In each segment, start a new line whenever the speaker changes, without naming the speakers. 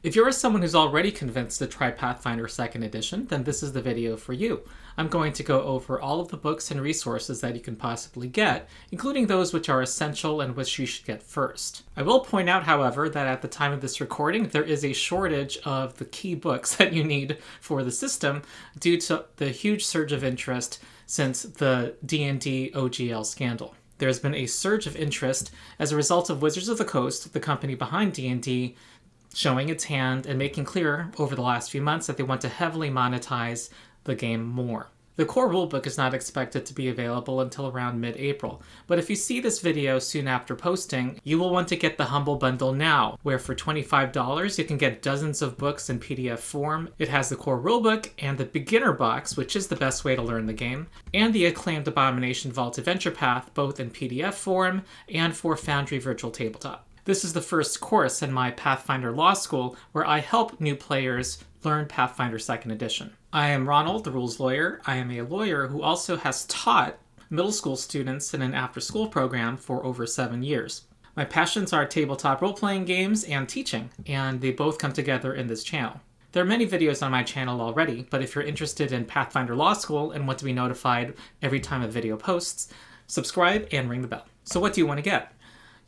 If you're someone who's already convinced to try Pathfinder 2nd Edition, then this is the video for you. I'm going to go over all of the books and resources that you can possibly get, including those which are essential and which you should get first. I will point out, however, that at the time of this recording, there is a shortage of the key books that you need for the system due to the huge surge of interest since the D&D OGL scandal. There's been a surge of interest as a result of Wizards of the Coast, the company behind D&D, showing its hand and making clear over the last few months that they want to heavily monetize the game more. The core rulebook is not expected to be available until around mid-April, but if you see this video soon after posting, you will want to get the Humble Bundle now, where for $25 you can get dozens of books in PDF form. It has the core rulebook and the beginner box, which is the best way to learn the game, and the acclaimed Abomination Vault Adventure Path, both in PDF form and for Foundry Virtual Tabletop. This is the first course in my Pathfinder Law School where I help new players learn Pathfinder 2nd Edition. I am Ronald, the rules lawyer. I am a lawyer who also has taught middle school students in an after-school program for over 7 years. My passions are tabletop role-playing games and teaching, and they both come together in this channel. There are many videos on my channel already, but if you're interested in Pathfinder Law School and want to be notified every time a video posts, subscribe and ring the bell. So what do you want to get?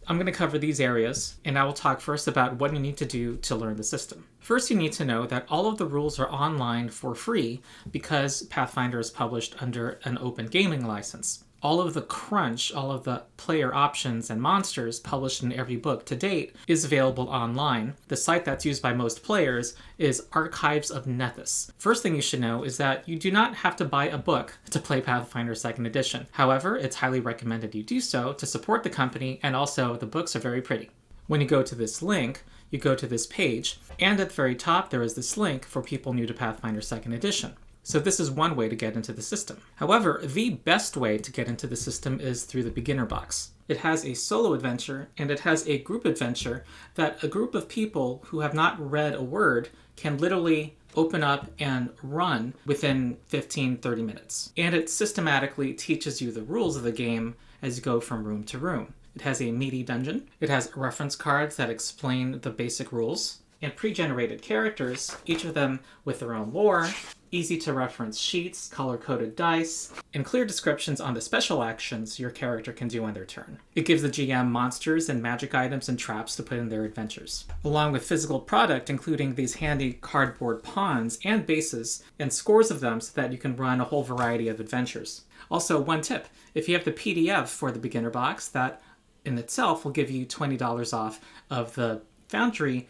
I'm going to cover these areas, and I will talk first about what you need to do to learn the system. First, you need to know that all of the rules are online for free because Pathfinder is published under an open gaming license. All of the crunch, all of the player options and monsters published in every book to date is available online. The site that's used by most players is Archives of Nethys. First thing you should know is that you do not have to buy a book to play Pathfinder 2nd Edition. However, it's highly recommended you do so to support the company, and also the books are very pretty. When you go to this link, you go to this page, and at the very top there is this link for people new to Pathfinder 2nd Edition. So this is one way to get into the system. However, the best way to get into the system is through the beginner box. It has a solo adventure and it has a group adventure that a group of people who have not read a word can literally open up and run within 15-30 minutes. And it systematically teaches you the rules of the game as you go from room to room. It has a meaty dungeon. It has reference cards that explain the basic rules, and pre-generated characters, each of them with their own lore, easy-to-reference sheets, color-coded dice, and clear descriptions on the special actions your character can do on their turn. It gives the GM monsters and magic items and traps to put in their adventures, along with physical product including these handy cardboard pawns and bases, and scores of them so that you can run a whole variety of adventures. Also, one tip, if you have the PDF for the beginner box, that in itself will give you $20 off of the Foundry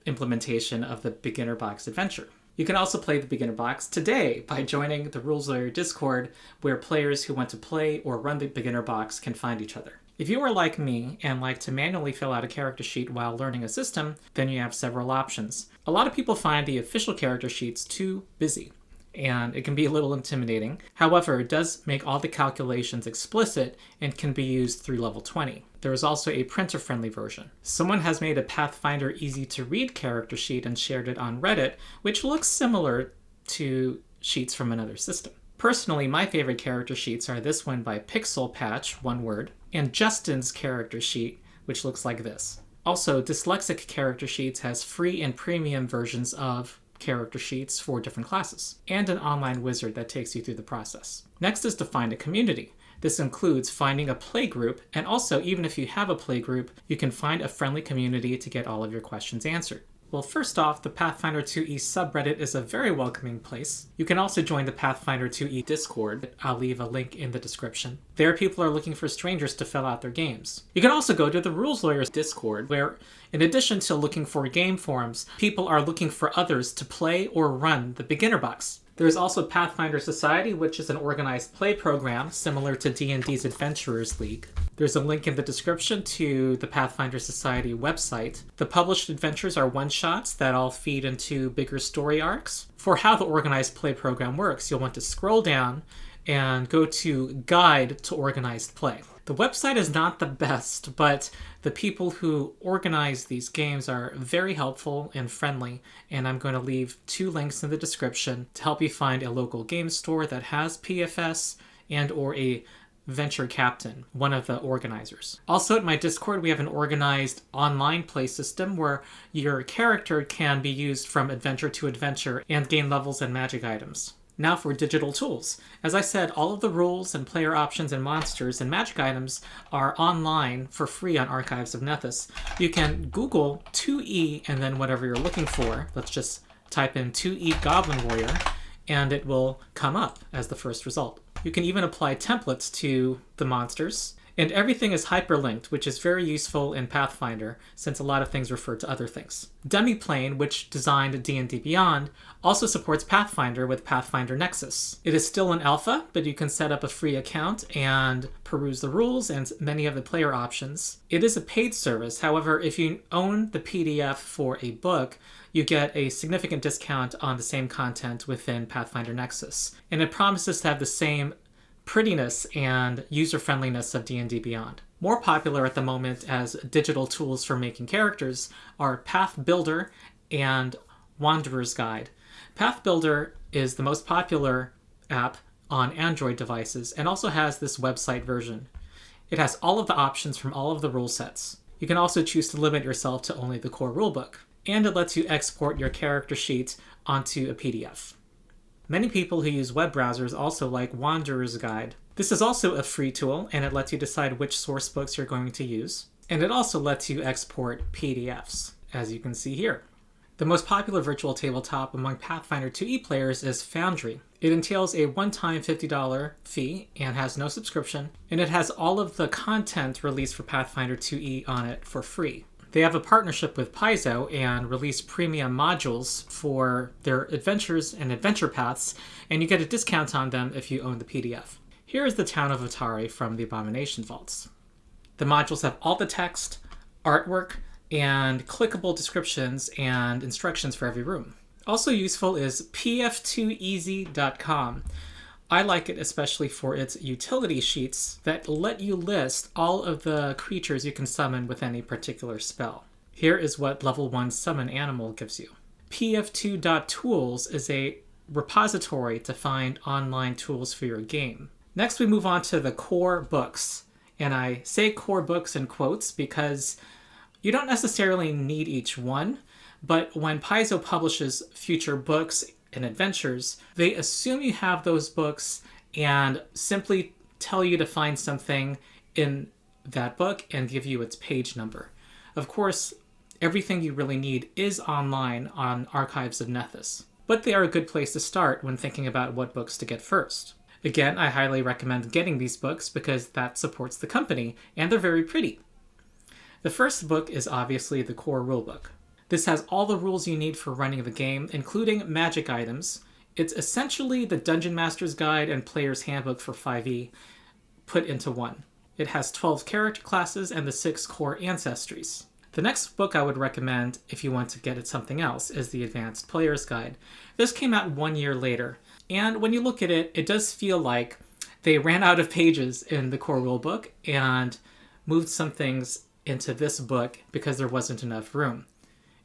implementation of the beginner box adventure. You can also play the beginner box today by joining the Rules Lawyer Discord, where players who want to play or run the beginner box can find each other. If you are like me and like to manually fill out a character sheet while learning a system, then you have several options. A lot of people find the official character sheets too busy, and it can be a little intimidating. However, it does make all the calculations explicit and can be used through level 20. There is also a printer-friendly version. Someone has made a Pathfinder easy-to-read character sheet and shared it on Reddit, which looks similar to sheets from another system. Personally, my favorite character sheets are this one by Pixel Patch, one word, and Justin's character sheet, which looks like this. Also, Dyslexic Character Sheets has free and premium versions of character sheets for different classes, and an online wizard that takes you through the process. Next is to find a community. This includes finding a playgroup, and also, even if you have a playgroup, you can find a friendly community to get all of your questions answered. Well, first off, the Pathfinder 2e subreddit is a very welcoming place. You can also join the Pathfinder 2e Discord. I'll leave a link in the description. There, people are looking for strangers to fill out their games. You can also go to the Rules Lawyers Discord, where, in addition to looking for game forums, people are looking for others to play or run the beginner box. There's also Pathfinder Society, which is an organized play program similar to D&D's Adventurers League. There's a link in the description to the Pathfinder Society website. The published adventures are one-shots that all feed into bigger story arcs. For how the organized play program works, you'll want to scroll down and go to Guide to Organized Play. The website is not the best, but the people who organize these games are very helpful and friendly, and I'm going to leave 2 links in the description to help you find a local game store that has PFS and or a Venture Captain, one of the organizers. Also at my Discord, we have an organized online play system where your character can be used from adventure to adventure and gain levels and magic items. Now for digital tools. As I said, all of the rules and player options and monsters and magic items are online for free on Archives of Nethys. You can Google 2E and then whatever you're looking for. Let's just type in 2E Goblin Warrior and it will come up as the first result. You can even apply templates to the monsters. And everything is hyperlinked, which is very useful in Pathfinder, since a lot of things refer to other things. Demiplane, which designed D&D Beyond, also supports Pathfinder with Pathfinder Nexus. It is still an alpha, but you can set up a free account and peruse the rules and many of the player options. It is a paid service. However, if you own the PDF for a book, you get a significant discount on the same content within Pathfinder Nexus. And it promises to have the same prettiness and user-friendliness of D&D Beyond. More popular at the moment as digital tools for making characters are Pathbuilder and Wanderer's Guide. Pathbuilder is the most popular app on Android devices and also has this website version. It has all of the options from all of the rule sets. You can also choose to limit yourself to only the core rulebook. And it lets you export your character sheet onto a PDF. Many people who use web browsers also like Wanderer's Guide. This is also a free tool, and it lets you decide which source books you're going to use. And it also lets you export PDFs, as you can see here. The most popular virtual tabletop among Pathfinder 2e players is Foundry. It entails a one-time $50 fee and has no subscription, and it has all of the content released for Pathfinder 2e on it for free. They have a partnership with Paizo and release premium modules for their adventures and adventure paths, and you get a discount on them if you own the PDF. Here is the town of Atari from the Abomination Vaults. The modules have all the text, artwork, and clickable descriptions and instructions for every room. Also useful is PF2easy.com. I like it especially for its utility sheets that let you list all of the creatures you can summon with any particular spell. Here is what level 1 summon animal gives you. PF2 Tools is a repository to find online tools for your game. Next we move on to the core books. And I say core books in quotes because you don't necessarily need each one, but when Paizo publishes future books and adventures, they assume you have those books and simply tell you to find something in that book and give you its page number. Of course, everything you really need is online on Archives of Nethys, but they are a good place to start when thinking about what books to get first. Again, I highly recommend getting these books because that supports the company, and they're very pretty. The first book is obviously the core rulebook. This has all the rules you need for running the game, including magic items. It's essentially the Dungeon Master's Guide and Player's Handbook for 5e put into one. It has 12 character classes and the 6 core ancestries. The next book I would recommend if you want to get at something else is the Advanced Player's Guide. This came out 1 year later, and when you look at it, it does feel like they ran out of pages in the core rulebook and moved some things into this book because there wasn't enough room.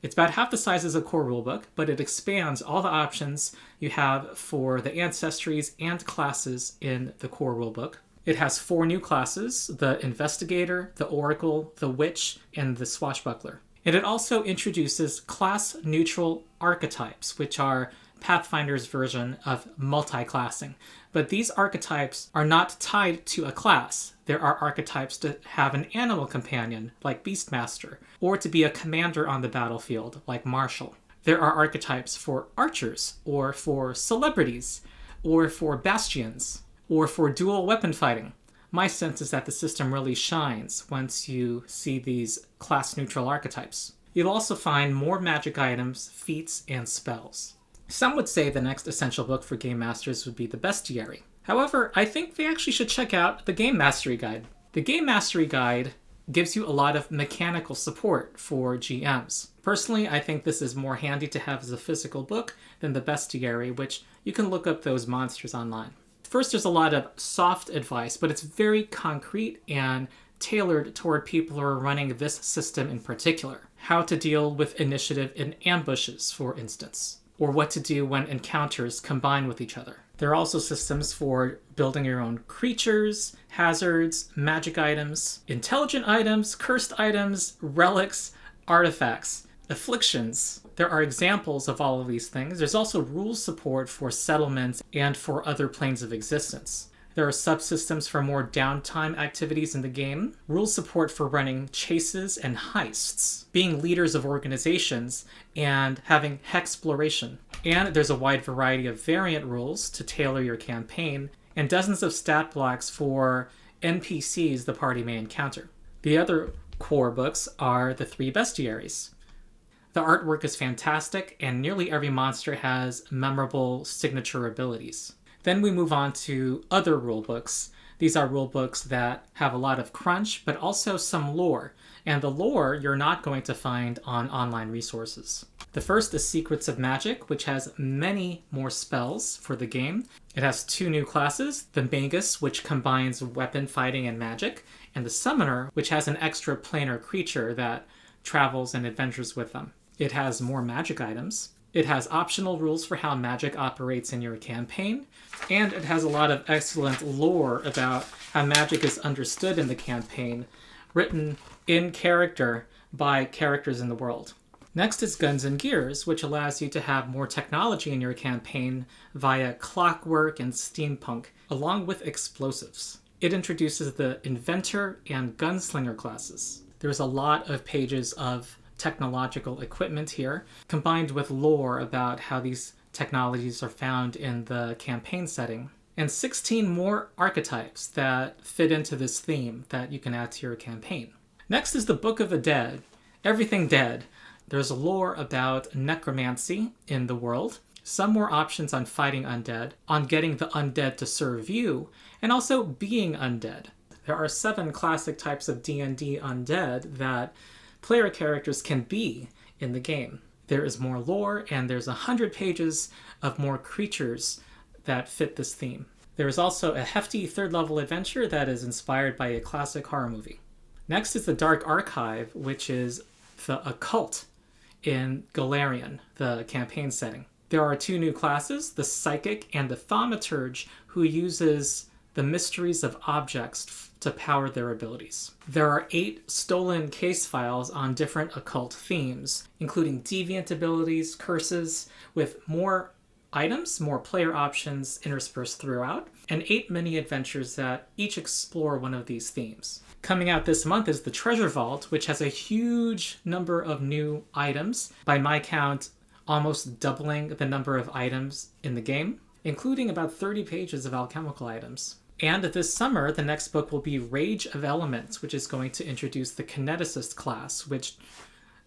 It's about half the size as a core rulebook, but it expands all the options you have for the ancestries and classes in the core rulebook. It has 4 new classes: the Investigator, the Oracle, the Witch, and the Swashbuckler. And it also introduces class-neutral archetypes, which are Pathfinder's version of multi-classing. But these archetypes are not tied to a class. There are archetypes to have an animal companion, like Beastmaster, or to be a commander on the battlefield, like Marshal. There are archetypes for archers, or for celebrities, or for bastions, or for dual weapon fighting. My sense is that the system really shines once you see these class-neutral archetypes. You'll also find more magic items, feats, and spells. Some would say the next essential book for Game Masters would be the Bestiary. However, I think they actually should check out the Game Mastery Guide. The Game Mastery Guide gives you a lot of mechanical support for GMs. Personally, I think this is more handy to have as a physical book than the Bestiary, which you can look up those monsters online. First, there's a lot of soft advice, but it's very concrete and tailored toward people who are running this system in particular. How to deal with initiative in ambushes, for instance. or what to do when encounters combine with each other. There are also systems for building your own creatures, hazards, magic items, intelligent items, cursed items, relics, artifacts, afflictions. There are examples of all of these things. There's also rules support for settlements and for other planes of existence. There are subsystems for more downtime activities in the game, rules support for running chases and heists, being leaders of organizations, and having hexploration. And there's a wide variety of variant rules to tailor your campaign, and dozens of stat blocks for NPCs the party may encounter. The other core books are the 3 Bestiaries. The artwork is fantastic, and nearly every monster has memorable signature abilities. Then we move on to other rulebooks. These are rulebooks that have a lot of crunch, but also some lore. And the lore you're not going to find on online resources. The first is Secrets of Magic, which has many more spells for the game. It has 2 new classes, the Magus, which combines weapon fighting and magic, and the Summoner, which has an extra planar creature that travels and adventures with them. It has more magic items. It has optional rules for how magic operates in your campaign, and it has a lot of excellent lore about how magic is understood in the campaign, written in character by characters in the world. Next is Guns and Gears, which allows you to have more technology in your campaign via clockwork and steampunk, along with explosives. It introduces the Inventor and Gunslinger classes. There's a lot of pages of technological equipment here, combined with lore about how these technologies are found in the campaign setting, and 16 more archetypes that fit into this theme that you can add to your campaign. Next is the Book of the Dead, Everything Dead. There's lore about necromancy in the world, some more options on fighting undead, on getting the undead to serve you, and also being undead. There are 7 classic types of D&D undead that player characters can be in the game. There is more lore, and there's 100 pages of more creatures that fit this theme. There is also a hefty 3rd level adventure that is inspired by a classic horror movie. Next is the Dark Archive, which is the occult in Galarian, the campaign setting. There are 2 new classes, the Psychic and the Thaumaturge, who uses the mysteries of objects to power their abilities. There are 8 stolen case files on different occult themes, including deviant abilities, curses, with more items, more player options interspersed throughout, and 8 mini adventures that each explore one of these themes. Coming out this month is the Treasure Vault, which has a huge number of new items, by my count, almost doubling the number of items in the game, including about 30 pages of alchemical items. And this summer, the next book will be Rage of Elements, which is going to introduce the Kineticist class, which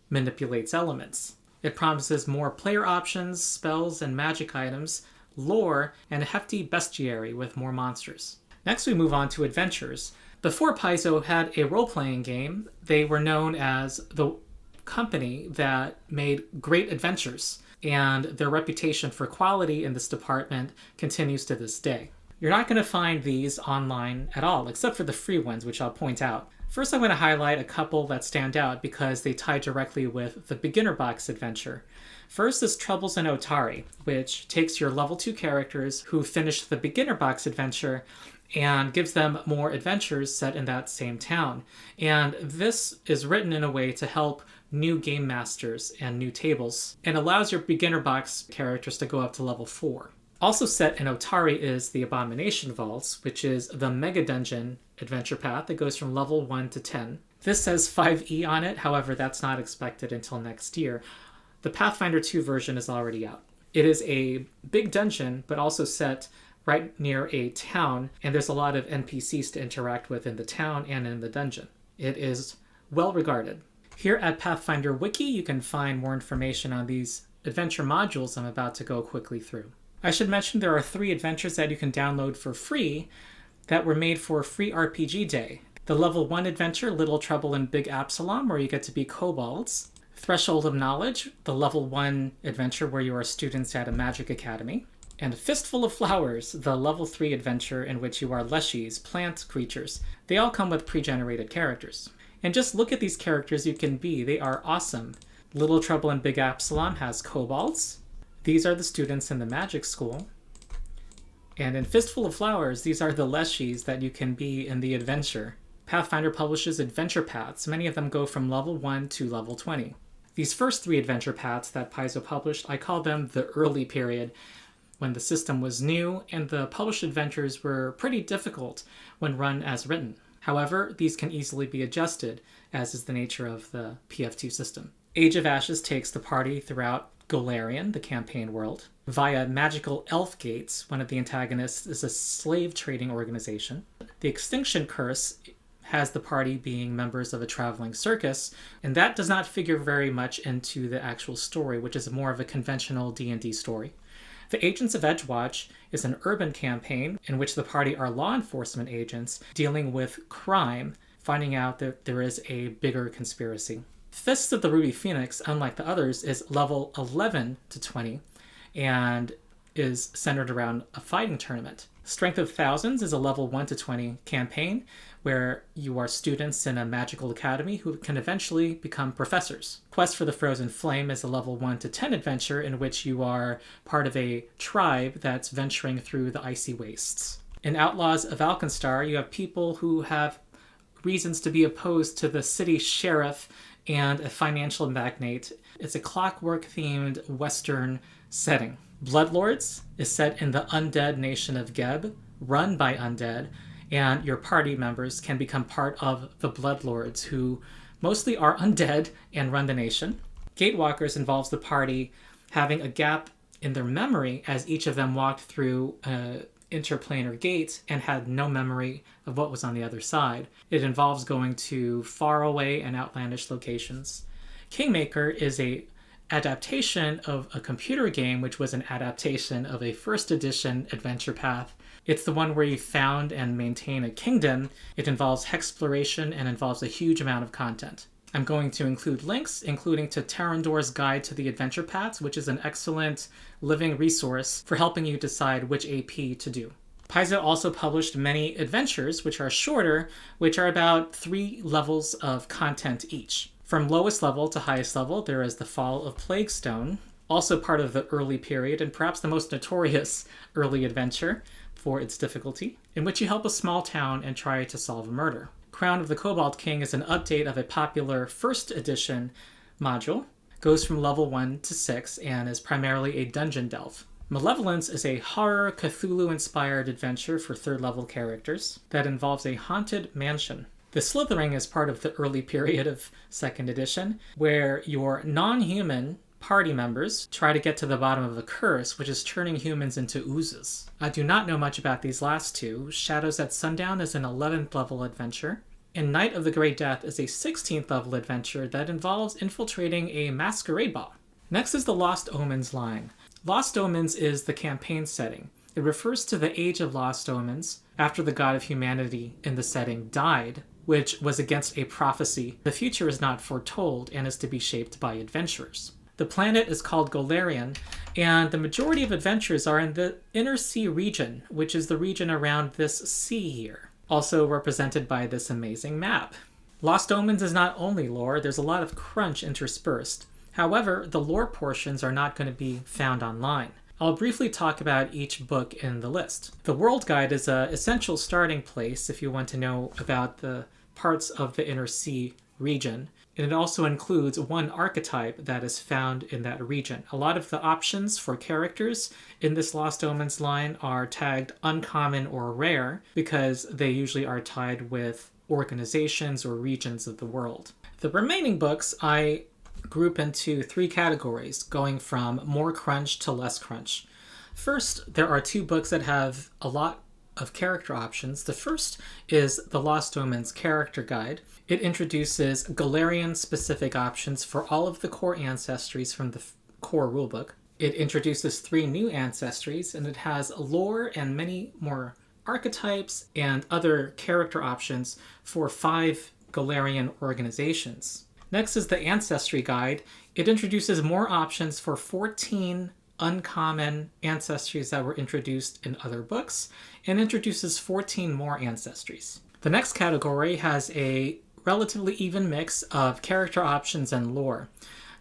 manipulates elements. It promises more player options, spells and magic items, lore, and a hefty bestiary with more monsters. Next, we move on to adventures. Before Paizo had a role-playing game, they were known as the company that made great adventures, and their reputation for quality in this department continues to this day. You're not going to find these online at all, except for the free ones, which I'll point out. First, I'm going to highlight a couple that stand out because they tie directly with the Beginner Box adventure. First is Troubles in Otari, which takes your level 2 characters who finished the Beginner Box adventure and gives them more adventures set in that same town. And this is written in a way to help new game masters and new tables, and allows your Beginner Box characters to go up to level 4. Also set in Otari is the Abomination Vaults, which is the Mega Dungeon adventure path that goes from level 1 to 10. This says 5e on it, however that's not expected until next year. The Pathfinder 2 version is already out. It is a big dungeon, but also set right near a town, and there's a lot of NPCs to interact with in the town and in the dungeon. It is well regarded. Here at Pathfinder Wiki, you can find more information on these adventure modules I'm about to go quickly through. I should mention there are 3 adventures that you can download for free that were made for Free RPG Day. The level 1 adventure, Little Trouble in Big Absalom, where you get to be kobolds. Threshold of Knowledge, the level 1 adventure where you are students at a magic academy. And Fistful of Flowers, the level 3 adventure in which you are Liches, plant creatures. They all come with pre-generated characters. And just look at these characters you can be. They are awesome. Little Trouble in Big Absalom has kobolds. These are the students in the magic school. And in Fistful of Flowers, these are the Liches that you can be in the adventure. Pathfinder publishes adventure paths. Many of them go from level 1 to level 20. These first 3 adventure paths that Paizo published, I call them the early period, when the system was new and the published adventures were pretty difficult when run as written. However, these can easily be adjusted, as is the nature of the PF2 system. Age of Ashes takes the party throughout Golarion, the campaign world, via magical elf gates. One of the antagonists is a slave trading organization. The Extinction Curse has the party being members of a traveling circus, and that does not figure very much into the actual story, which is more of a conventional D&D story. The Agents of Edgewatch is an urban campaign in which the party are law enforcement agents dealing with crime, finding out that there is a bigger conspiracy. Fists of the Ruby Phoenix, unlike the others, is level 11 to 20 and is centered around a fighting tournament. Strength of Thousands is a level 1 to 20 campaign where you are students in a magical academy who can eventually become professors. Quest for the Frozen Flame is a level 1 to 10 adventure in which you are part of a tribe that's venturing through the icy wastes. In Outlaws of Alkenstar, you have people who have reasons to be opposed to the city sheriff and a financial magnate. It's a clockwork-themed Western setting. Bloodlords is set in the undead nation of Geb, run by undead, and your party members can become part of the Bloodlords, who mostly are undead and run the nation. Gatewalkers involves the party having a gap in their memory as each of them walked through an interplanar gate and had no memory of what was on the other side. It involves going to faraway and outlandish locations. Kingmaker is a adaptation of a computer game, which was an adaptation of a first edition adventure path. It's the one where you found and maintain a kingdom. It involves hexploration and involves a huge amount of content. I'm going to include links, including to Tarondor's Guide to the Adventure Paths, which is an excellent living resource for helping you decide which AP to do. Paizo also published many adventures, which are shorter, which are about 3 levels of content each. From lowest level to highest level, there is the Fall of Plaguestone, also part of the early period, and perhaps the most notorious early adventure for its difficulty, in which you help a small town and try to solve a murder. Crown of the Cobalt King is an update of a popular first edition module, goes from level 1 to 6, and is primarily a dungeon delve. Malevolence is a horror Cthulhu-inspired adventure for 3rd level characters that involves a haunted mansion. The Slithering is part of the early period of 2nd edition, where your non-human party members try to get to the bottom of a curse, which is turning humans into oozes. I do not know much about these last 2. Shadows at Sundown is an 11th level adventure, and Night of the Great Death is a 16th level adventure that involves infiltrating a masquerade ball. Next is the Lost Omens line. Lost Omens is the campaign setting. It refers to the Age of Lost Omens, after the god of humanity in the setting died, which was against a prophecy. The future is not foretold and is to be shaped by adventurers. The planet is called Golarion, and the majority of adventures are in the Inner Sea region, which is the region around this sea here, also represented by this amazing map. Lost Omens is not only lore, there's a lot of crunch interspersed. However, the lore portions are not going to be found online. I'll briefly talk about each book in the list. The World Guide is an essential starting place if you want to know about the parts of the Inner Sea region, and it also includes one archetype that is found in that region. A lot of the options for characters in this Lost Omens line are tagged uncommon or rare because they usually are tied with organizations or regions of the world. The remaining books I group into 3 categories, going from more crunch to less crunch. First, there are 2 books that have a lot of character options. The first is the Lost Omens Character Guide. It introduces Golarion-specific options for all of the core ancestries from the core rulebook. It introduces 3 new ancestries, and it has lore and many more archetypes and other character options for 5 Golarion organizations. Next is the Ancestry Guide. It introduces more options for 14 uncommon ancestries that were introduced in other books, and introduces 14 more ancestries. The next category has a relatively even mix of character options and lore.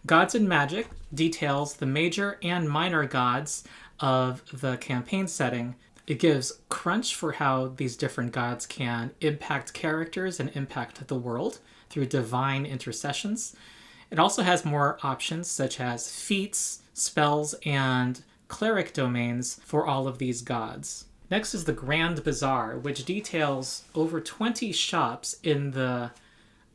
Gods and Magic details the major and minor gods of the campaign setting. It gives crunch for how these different gods can impact characters and impact the world through divine intercessions. It also has more options such as feats, spells, and cleric domains for all of these gods. Next is the Grand Bazaar, which details over 20 shops in the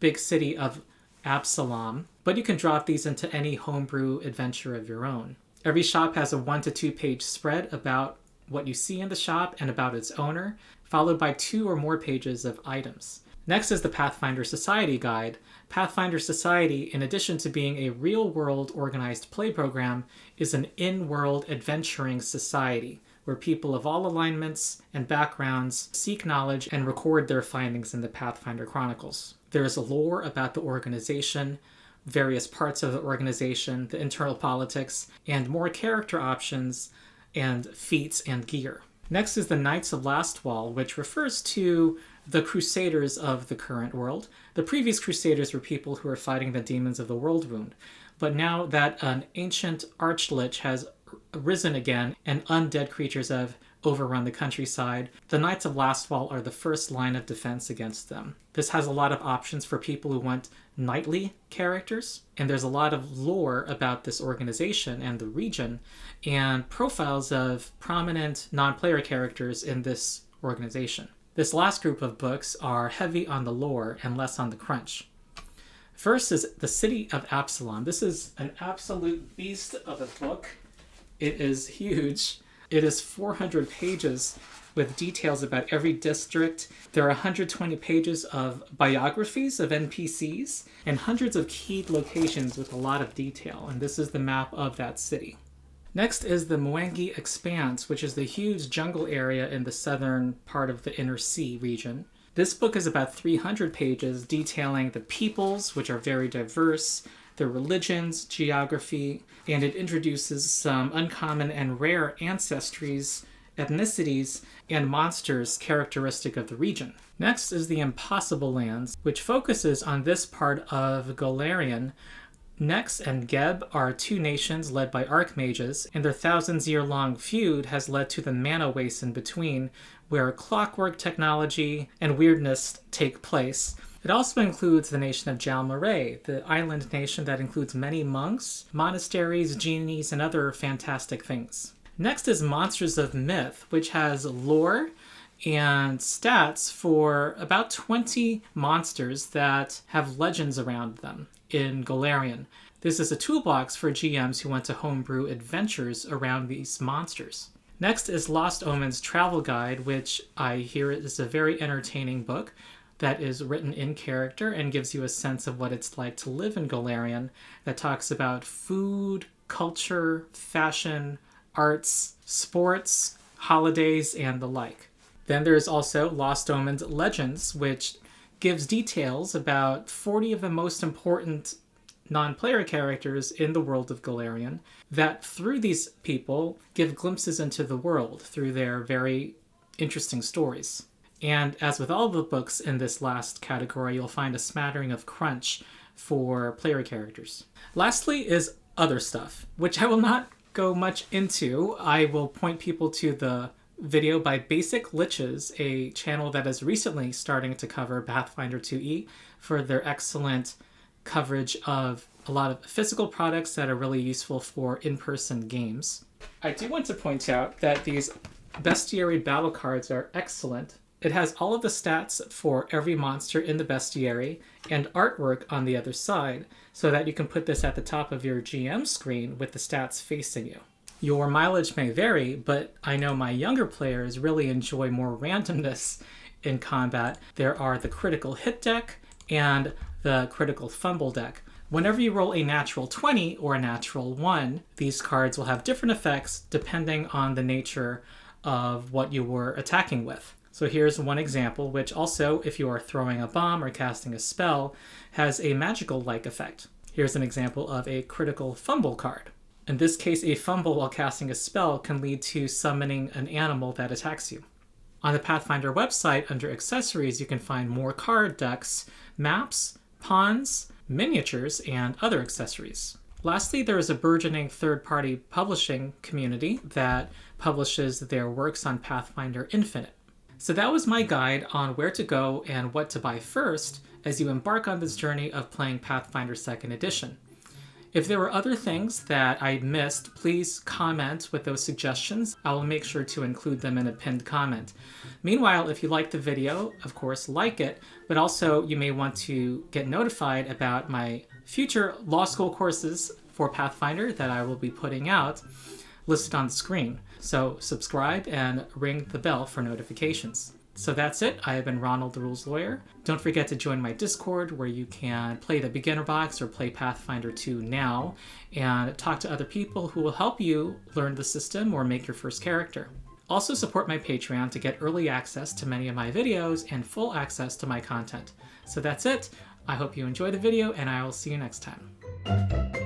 big city of Absalom, but you can drop these into any homebrew adventure of your own. Every shop has a 1 to 2 page spread about what you see in the shop and about its owner, followed by 2 or more pages of items. Next is the Pathfinder Society guide. Pathfinder Society, in addition to being a real-world organized play program, is an in-world adventuring society where people of all alignments and backgrounds seek knowledge and record their findings in the Pathfinder Chronicles. There is a lore about the organization, various parts of the organization, the internal politics, and more character options and feats and gear. Next is the Knights of Lastwall, which refers to the Crusaders of the current world. The previous Crusaders were people who were fighting the demons of the World Wound, but now that an ancient Archlich has risen again and undead creatures have overrun the countryside, the Knights of Lastwall are the first line of defense against them. This has a lot of options for people who want knightly characters, and there's a lot of lore about this organization and the region, and profiles of prominent non-player characters in this organization. This last group of books are heavy on the lore and less on the crunch. First is The City of Absalom. This is an absolute beast of a book. It is huge. It is 400 pages with details about every district. There are 120 pages of biographies of NPCs and hundreds of keyed locations with a lot of detail, and this is the map of that city. Next is the Mwangi Expanse, which is the huge jungle area in the southern part of the Inner Sea region. This book is about 300 pages detailing the peoples, which are very diverse, their religions, geography, and it introduces some uncommon and rare ancestries, ethnicities, and monsters characteristic of the region. Next is the Impossible Lands, which focuses on this part of Golarion. Nex and Geb are 2 nations led by archmages, and their thousands-year-long feud has led to the mana waste in between, where clockwork technology and weirdness take place. It also includes the nation of Jalmaray, the island nation that includes many monks, monasteries, genies, and other fantastic things. Next is Monsters of Myth, which has lore and stats for about 20 monsters that have legends around them in Golarion. This is a toolbox for GMs who want to homebrew adventures around these monsters. Next is Lost Omens Travel Guide, which I hear is a very entertaining book that is written in character and gives you a sense of what it's like to live in Golarion, that talks about food, culture, fashion, arts, sports, holidays, and the like. Then there's also Lost Omens Legends, which gives details about 40 of the most important non-player characters in the world of Golarion that, through these people, give glimpses into the world through their very interesting stories. And as with all the books in this last category, you'll find a smattering of crunch for player characters. Lastly is other stuff, which I will not go much into. I will point people to the video by Basic Liches, a channel that is recently starting to cover Pathfinder 2e, for their excellent coverage of a lot of physical products that are really useful for in-person games. I do want to point out that these Bestiary battle cards are excellent. It has all of the stats for every monster in the Bestiary and artwork on the other side, so that you can put this at the top of your GM screen with the stats facing you. Your mileage may vary, but I know my younger players really enjoy more randomness in combat. There are the critical hit deck and the critical fumble deck. Whenever you roll a natural 20 or a natural 1, these cards will have different effects depending on the nature of what you were attacking with. So here's one example, which also, if you are throwing a bomb or casting a spell, has a magical-like effect. Here's an example of a critical fumble card. In this case, a fumble while casting a spell can lead to summoning an animal that attacks you. On the Pathfinder website, under Accessories, you can find more card decks, maps, pawns, miniatures, and other accessories. Lastly, there is a burgeoning third-party publishing community that publishes their works on Pathfinder Infinite. So that was my guide on where to go and what to buy first as you embark on this journey of playing Pathfinder 2nd Edition. If there were other things that I missed, please comment with those suggestions. I will make sure to include them in a pinned comment. Meanwhile, if you liked the video, of course, like it, but also you may want to get notified about my future law school courses for Pathfinder that I will be putting out listed on the screen. So subscribe and ring the bell for notifications. So that's it. I have been Ronald the Rules Lawyer. Don't forget to join my Discord where you can play the beginner box or play Pathfinder 2 now and talk to other people who will help you learn the system or make your first character. Also support my Patreon to get early access to many of my videos and full access to my content. So that's it. I hope you enjoy the video and I will see you next time.